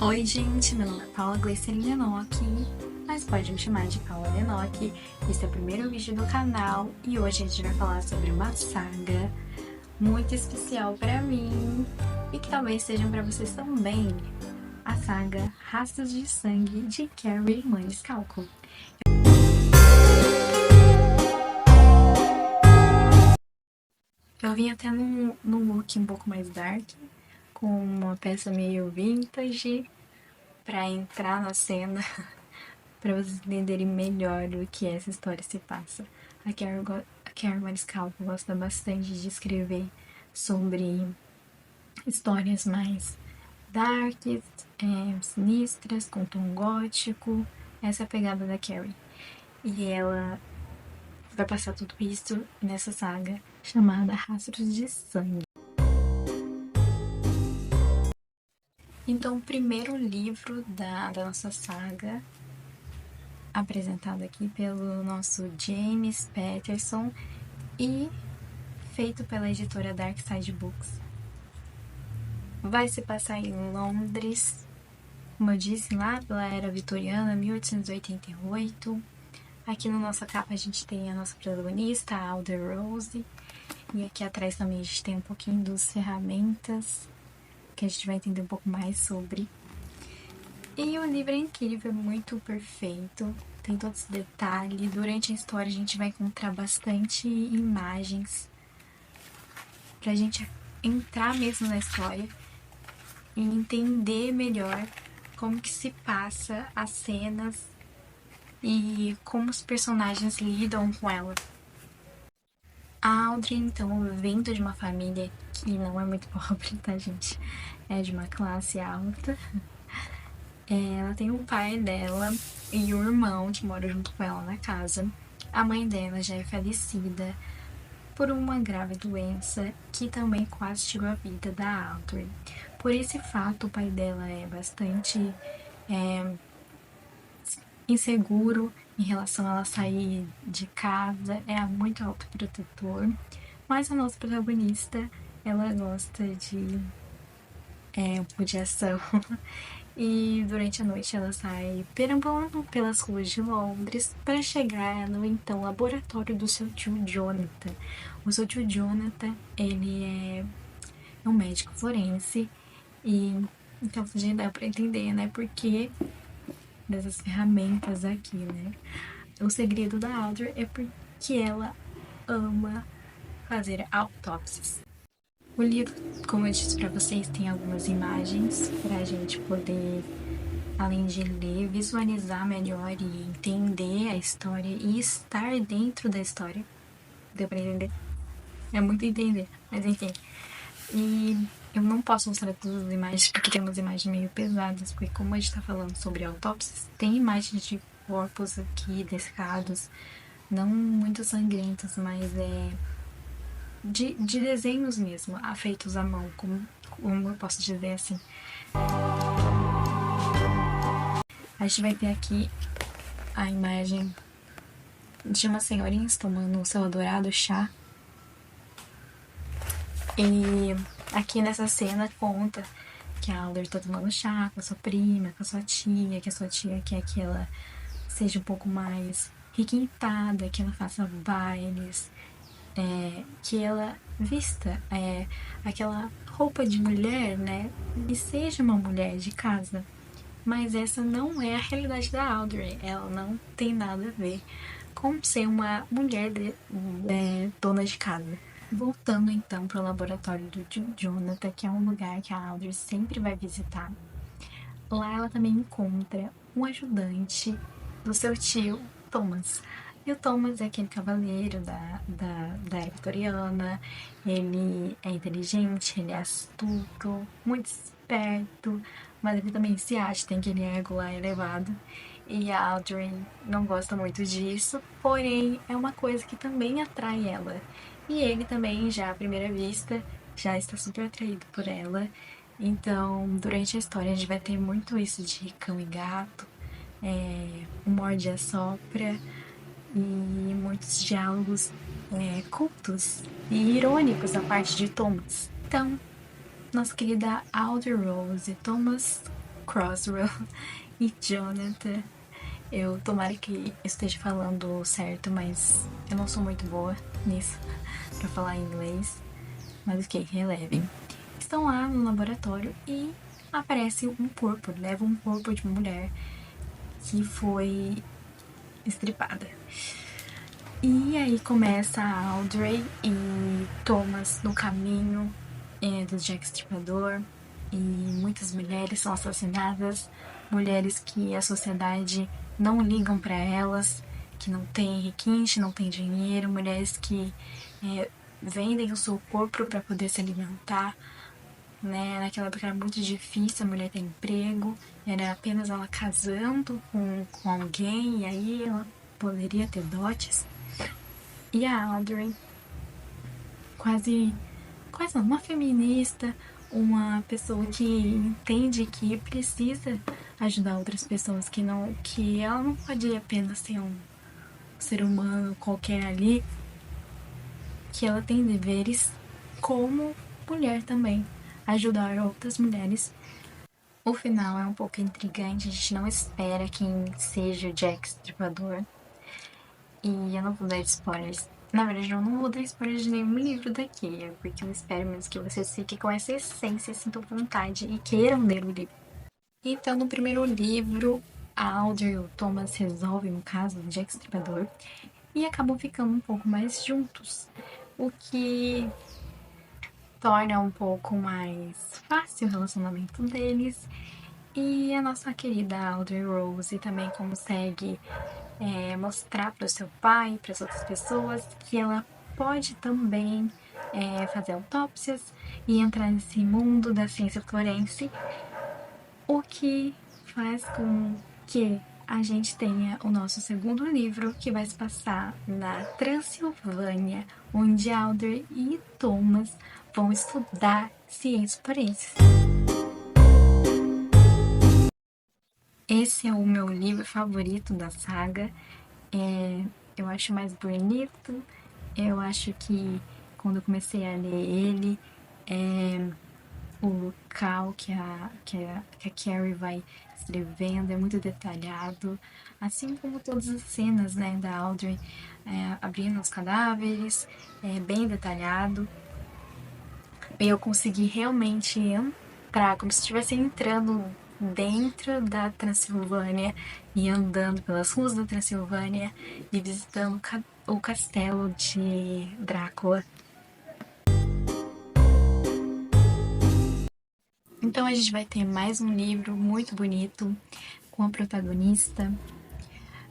Oi gente, meu nome é Paula Gleicerin Lenock, mas pode me chamar de Paula Lenock. Esse é o primeiro vídeo do canal e hoje a gente vai falar sobre uma saga muito especial pra mim e que talvez sejam pra vocês também. A saga Rastros de Sangue de Carrie Maniscalco. Eu vim até num look um pouco mais dark, com uma peça meio vintage, pra entrar na cena, para vocês entenderem melhor o que essa história se passa. A Carrie Maniscalco gosta bastante de escrever sobre histórias mais darks, sinistras, com tom gótico. Essa é a pegada da Carrie. E ela vai passar tudo isso nessa saga chamada Rastros de Sangue. Então, o primeiro livro da nossa saga, apresentado aqui pelo nosso James Patterson e feito pela editora Darkside Books, vai se passar em Londres, como eu disse, lá pela era vitoriana, 1888. Aqui na nossa capa a gente tem a nossa protagonista, a Alder Rose, e aqui atrás também a gente tem um pouquinho das ferramentas, que a gente vai entender um pouco mais sobre. E o livro é incrível, é muito perfeito, tem todos os detalhes. Durante a história a gente vai encontrar bastante imagens pra gente entrar mesmo na história e entender melhor como que se passa as cenas e como os personagens lidam com ela. A Audrey, então, vindo de uma família que não é muito pobre, tá, gente? É de uma classe alta. Ela tem o pai dela e o irmão que mora junto com ela na casa. A mãe dela já é falecida por uma grave doença que também quase tirou a vida da Audrey. Por esse fato, o pai dela é bastante inseguro em relação a ela sair de casa, é muito autoprotetor. Mas a nossa protagonista, ela gosta de ação. E durante a noite ela sai perambulando pelas ruas de Londres para chegar no então laboratório do seu tio Jonathan. O seu tio Jonathan, ele é um médico forense e então já dá para entender, né, porque dessas ferramentas aqui, né? O segredo da Audrey é porque ela ama fazer autópsias. O livro, como eu disse para vocês, tem algumas imagens para a gente poder, além de ler, visualizar melhor e entender a história e estar dentro da história. Deu para entender? É muito entender, mas enfim. E eu não posso mostrar todas as imagens porque tem umas imagens meio pesadas, porque como a gente tá falando sobre autópsias, tem imagens de corpos aqui desficados, não muito sangrentos, mas de desenhos mesmo, feitos à mão, como eu posso dizer assim. A gente vai ter aqui a imagem de uma senhorinha tomando o seu adorado chá. E aqui nessa cena conta que a Alder tá tomando chá com a sua prima, com a sua tia, que a sua tia quer que ela seja um pouco mais requintada, que ela faça bailes, que ela vista aquela roupa de mulher, né? E seja uma mulher de casa. Mas essa não é a realidade da Audrey. Ela não tem nada a ver com ser uma mulher dona de casa. Voltando então para o laboratório do Jonathan, que é um lugar que a Audrey sempre vai visitar. Lá ela também encontra um ajudante do seu tio, Thomas. E o Thomas é aquele cavaleiro da era vitoriana. Ele é inteligente, ele é astuto, muito esperto, mas ele também se acha, tem aquele ego lá elevado. E a Audrey não gosta muito disso, porém é uma coisa que também atrai ela. E ele também, já à primeira vista, já está super atraído por ela. Então, durante a história, a gente vai ter muito isso de cão e gato, um morde-a-sopra e muitos diálogos cultos e irônicos da parte de Thomas. Então, nossa querida Alder Rose e Thomas Crossrow e Jonathan. Eu tomara que eu esteja falando certo, mas eu não sou muito boa nisso pra falar inglês. Mas ok, relevem. Estão lá no laboratório e aparece um corpo, leva um corpo de uma mulher que foi estripada. E aí começa a Audrey e Thomas no caminho do Jack Estripador, e muitas mulheres são assassinadas, mulheres que a sociedade não ligam para elas, que não tem requinte, não tem dinheiro, mulheres que vendem o seu corpo para poder se alimentar, né? Naquela época era muito difícil a mulher ter emprego, era apenas ela casando com alguém e aí ela poderia ter dotes. E a Audrey, quase uma feminista, uma pessoa que entende que precisa ajudar outras pessoas, que ela não pode apenas ser um ser humano qualquer ali, que ela tem deveres como mulher também, ajudar outras mulheres. O final é um pouco intrigante, a gente não espera quem seja o Jack Stripador. E eu não vou dar spoilers. Na verdade, eu não vou dar spoilers de nenhum livro daqui, porque eu espero mesmo que vocês fiquem com essa essência, sintam vontade e queiram ler o livro. Então, no primeiro livro, a Audrey e o Thomas resolvem o caso do Jack Stripador e acabam ficando um pouco mais juntos, o que torna um pouco mais fácil o relacionamento deles. E a nossa querida Audrey Rose também consegue mostrar para o seu pai, para as outras pessoas, que ela pode também fazer autópsias e entrar nesse mundo da ciência forense, o que faz com que a gente tenha o nosso segundo livro, que vai se passar na Transilvânia, onde Audrey e Thomas vão estudar ciências forenses. Esse é o meu livro favorito da saga. Eu acho mais bonito. Eu acho que quando eu comecei a ler ele, o local que a Carrie vai escrevendo é muito detalhado, assim como todas as cenas, né, da Audrey abrindo os cadáveres, é bem detalhado. E eu consegui realmente entrar, como se estivesse entrando dentro da Transilvânia e andando pelas ruas da Transilvânia e visitando o castelo de Drácula. Então a gente vai ter mais um livro muito bonito com a protagonista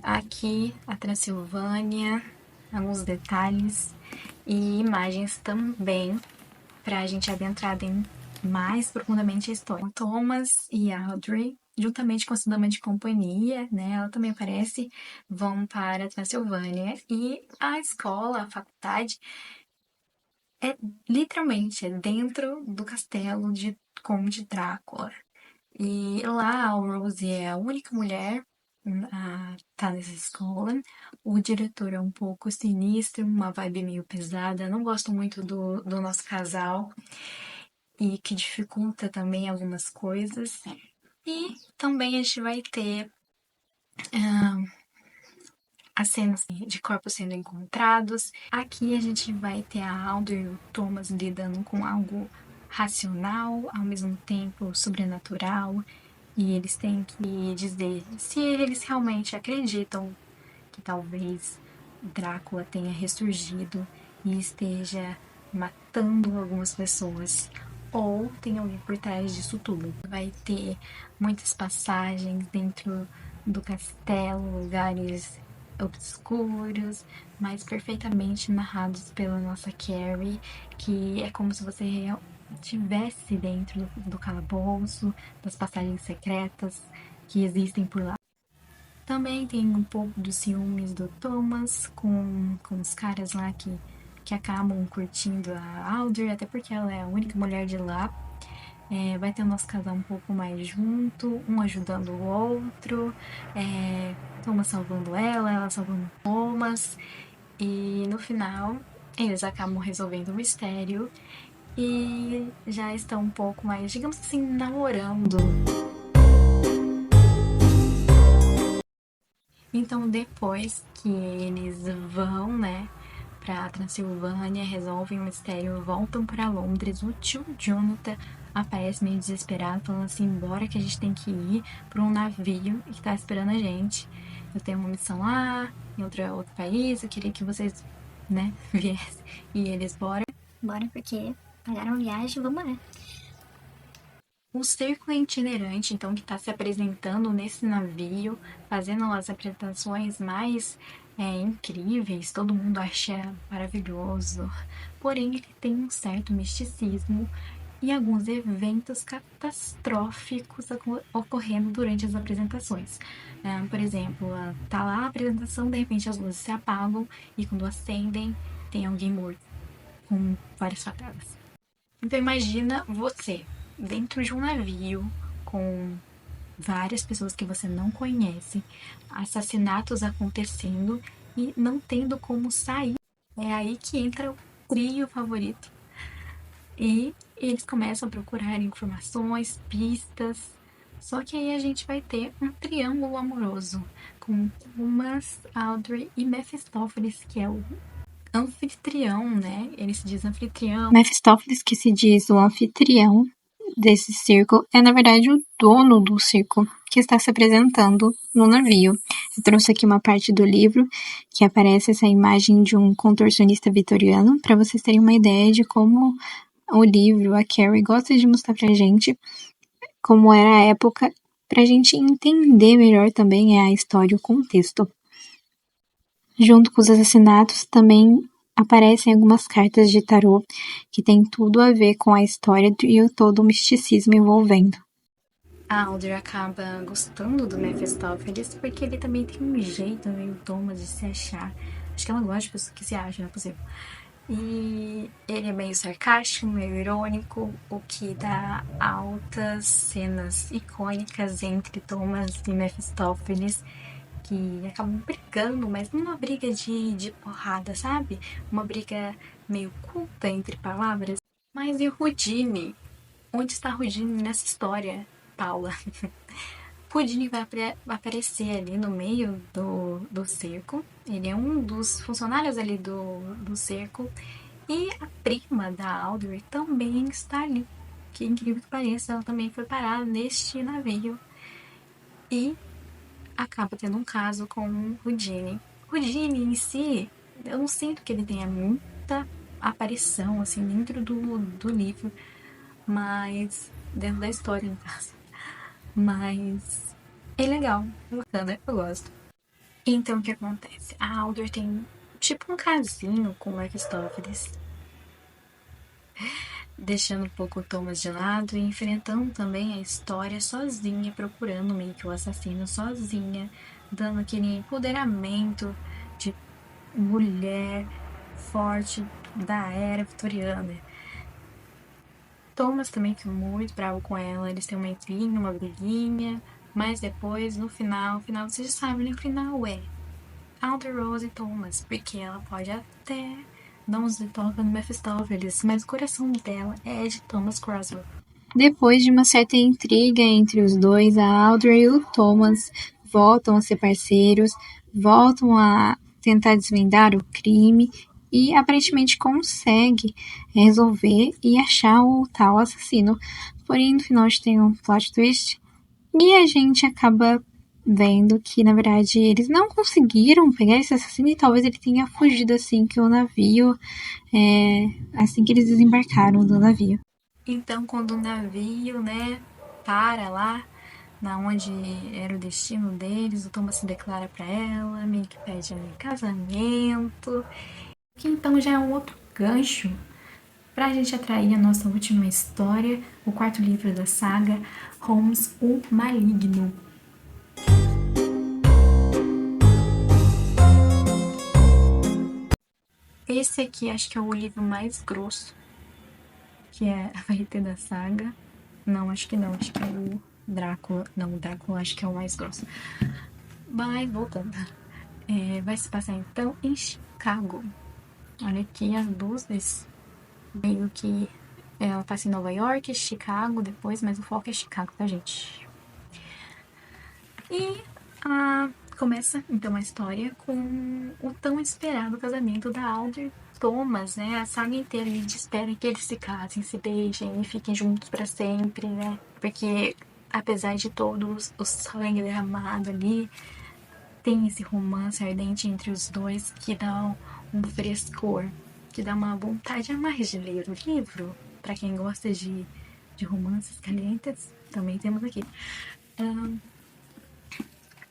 aqui, a Transilvânia, alguns detalhes e imagens também para a gente adentrar mais profundamente a história. Thomas e Audrey, juntamente com a sua dama de companhia, né, ela também aparece, vão para a Transilvânia e a escola, a faculdade, é literalmente dentro do castelo de Conde Drácula. E lá a Rose é a única mulher a tá nessa escola. O diretor é um pouco sinistro, uma vibe meio pesada. Não gosto muito do nosso casal e que dificulta também algumas coisas. E também a gente vai ter as cenas de corpos sendo encontrados. Aqui a gente vai ter a Audrey e o Thomas lidando com algo racional, ao mesmo tempo sobrenatural, e eles têm que dizer se eles realmente acreditam que talvez Drácula tenha ressurgido e esteja matando algumas pessoas, ou tem alguém por trás disso tudo. Vai ter muitas passagens dentro do castelo, lugares obscuros, mas perfeitamente narrados pela nossa Carrie, que é como se você estivesse dentro do calabouço, das passagens secretas que existem por lá. Também tem um pouco dos ciúmes do Thomas com os caras lá que acabam curtindo a Audrey, até porque ela é a única mulher de lá. Vai ter o nosso casal um pouco mais junto, um ajudando o outro, Thomas salvando ela salvando Thomas, e no final eles acabam resolvendo o mistério e já estão um pouco mais, digamos assim, namorando. Então, depois que eles vão, né, pra Transilvânia, resolvem o mistério, voltam pra Londres, o tio Jonathan aparece meio desesperado, falando assim, bora que a gente tem que ir pra um navio que tá esperando a gente. Eu tenho uma missão lá, em outro país, eu queria que vocês, né, viessem. E eles, bora. Bora, porque pagaram a viagem, vamos lá. O circo itinerante, então, que está se apresentando nesse navio, fazendo as apresentações mais incríveis, todo mundo acha maravilhoso. Porém, ele tem um certo misticismo e alguns eventos catastróficos ocorrendo durante as apresentações. Por exemplo, tá lá a apresentação, de repente as luzes se apagam e quando acendem tem alguém morto com várias facadas. Então imagina você dentro de um navio com várias pessoas que você não conhece, assassinatos acontecendo e não tendo como sair. É aí que entra o trio favorito. E eles começam a procurar informações, pistas. Só que aí a gente vai ter um triângulo amoroso com Thomas, Audrey e Mephistopheles, que é o anfitrião, né? Ele se diz anfitrião. Mefistófeles, que se diz o anfitrião desse circo, é na verdade o dono do circo que está se apresentando no navio. Eu trouxe aqui uma parte do livro que aparece essa imagem de um contorcionista vitoriano, para vocês terem uma ideia de como o livro, a Carrie, gosta de mostrar pra gente como era a época, pra gente entender melhor também a história e o contexto. Junto com os assassinatos, também aparecem algumas cartas de tarô que tem tudo a ver com a história e todo o misticismo envolvendo. A Audrey acaba gostando do Mephistopheles porque ele também tem um jeito meio Thomas de se achar. Acho que ela gosta de pessoas que se acham, não é possível. E ele é meio sarcástico, meio irônico, o que dá altas cenas icônicas entre Thomas e Mephistopheles, que acabam brigando, mas não uma briga de porrada, sabe? Uma briga meio culta entre palavras. Mas e o Houdini? Onde está Houdini nessa história, Paula? Houdini vai aparecer ali no meio do cerco. Ele é um dos funcionários ali do cerco. E a prima da Audrey também está ali. Que incrível que pareça, ela também foi parada neste navio. E acaba tendo um caso com o Houdini. Houdini em si, eu não sinto que ele tenha muita aparição assim dentro do livro, mas dentro da história, no caso. Mas é legal, é bacana, eu gosto. Então o que acontece? A Audrey tem tipo um casinho com o Mephistopheles, deixando um pouco o Thomas de lado e enfrentando também a história sozinha, procurando meio que o assassino sozinha, dando aquele empoderamento de mulher forte da era vitoriana. Thomas também fica muito bravo com ela, eles têm uma intriga, uma briguinha, mas depois, no final você já sabe, no final é Alder Rose e Thomas, porque ela pode até dar uns de toca no Mephistopheles, mas o coração dela é de Thomas Croswell. Depois de uma certa intriga entre os dois, a Audrey e o Thomas voltam a ser parceiros, voltam a tentar desvendar o crime e aparentemente consegue resolver e achar o tal assassino. Porém, no final a gente tem um plot twist e a gente acaba vendo que, na verdade, eles não conseguiram pegar esse assassino e talvez ele tenha fugido assim que o navio, assim que eles desembarcaram do navio. Então, quando o navio, né, para lá, na onde era o destino deles, o Thomas se declara para ela, meio que pede ela em casamento, que então já é um outro gancho para a gente atrair a nossa última história, o quarto livro da saga, Holmes, o Maligno. Esse aqui acho que é o livro mais grosso que vai ter da saga. Não, acho que não, acho que é o Drácula. Não, o Drácula acho que é o mais grosso. Mas, voltando. Vai se passar então em Chicago. Olha aqui as luzes. Meio que ela passa em Nova York, Chicago depois, mas o foco é Chicago, tá, gente? E Começa, então, a história com o tão esperado casamento da Alder e Thomas, né? A saga inteira ele espera que eles se casem, se beijem e fiquem juntos pra sempre, né? Porque, apesar de todos o sangue derramado ali, tem esse romance ardente entre os dois que dá um frescor, que dá uma vontade a mais de ler o livro. Pra quem gosta de romances calientes, também temos aqui.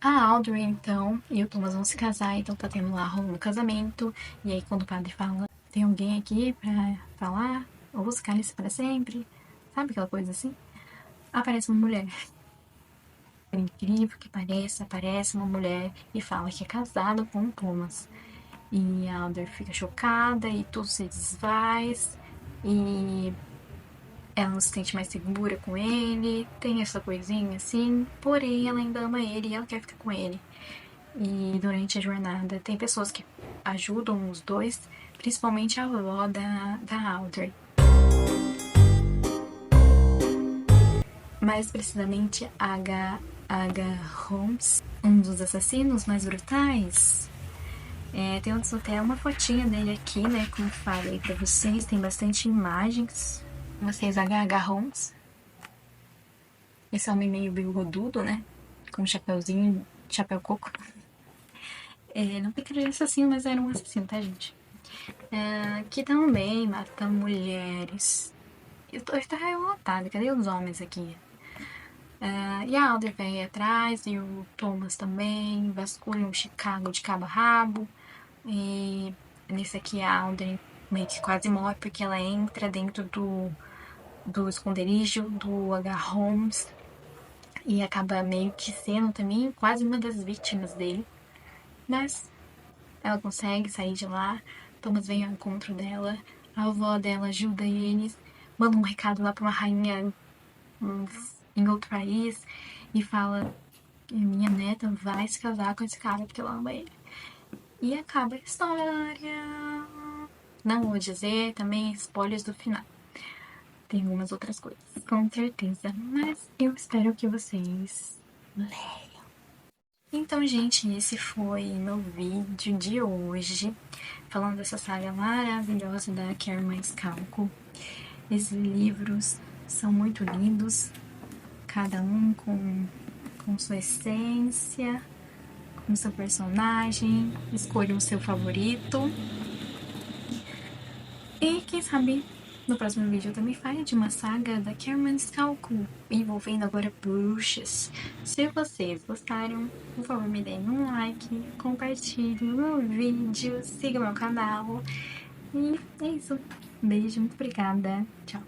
A Audrey, então, e o Thomas vão se casar, então tá tendo lá rolando casamento. E aí, quando o padre fala, tem alguém aqui pra falar, ou os cálices para sempre, sabe aquela coisa assim? Aparece uma mulher. Por incrível que pareça, aparece uma mulher e fala que é casada com o Thomas. E a Audrey fica chocada e tudo se desfaz. E ela não se sente mais segura com ele, tem essa coisinha assim, porém ela ainda ama ele e ela quer ficar com ele. E durante a jornada tem pessoas que ajudam os dois, principalmente a avó da Audrey. Mais precisamente H. Holmes, um dos assassinos mais brutais. Tem até uma fotinha dele aqui, né? Como falei pra vocês, tem bastante imagens. Vocês, H. Holmes. Esse homem meio bigodudo, né? Com um chapéuzinho, chapéu coco. Não porque ele era assassino, mas era um assassino, tá, gente? Que também mata mulheres. Eu tô revoltada, cadê os homens aqui? E a Alder vem atrás, e o Thomas também, vasculham Chicago de cabo a rabo. E nesse aqui a Alder meio que quase morre porque ela entra dentro do esconderijo do H. Holmes e acaba meio que sendo também quase uma das vítimas dele. Mas ela consegue sair de lá, Thomas vem ao encontro dela, a avó dela ajuda eles, manda um recado lá pra uma rainha em outro país e fala: minha neta vai se casar com esse cara porque ela ama ele. E acaba a história. Não vou dizer também spoilers do final. Tem algumas outras coisas, com certeza. Mas eu espero que vocês leiam. Então, gente, esse foi meu vídeo de hoje, falando dessa saga maravilhosa da Kerman Scalco. Esses livros são muito lindos, cada um com sua essência, com seu personagem. Escolha o seu favorito. E quem sabe no próximo vídeo eu também fale de uma saga da Kerman Scalco, envolvendo agora bruxas. Se vocês gostaram, por favor me deem um like, compartilhem o meu vídeo, siga meu canal. E é isso. Beijo, muito obrigada. Tchau.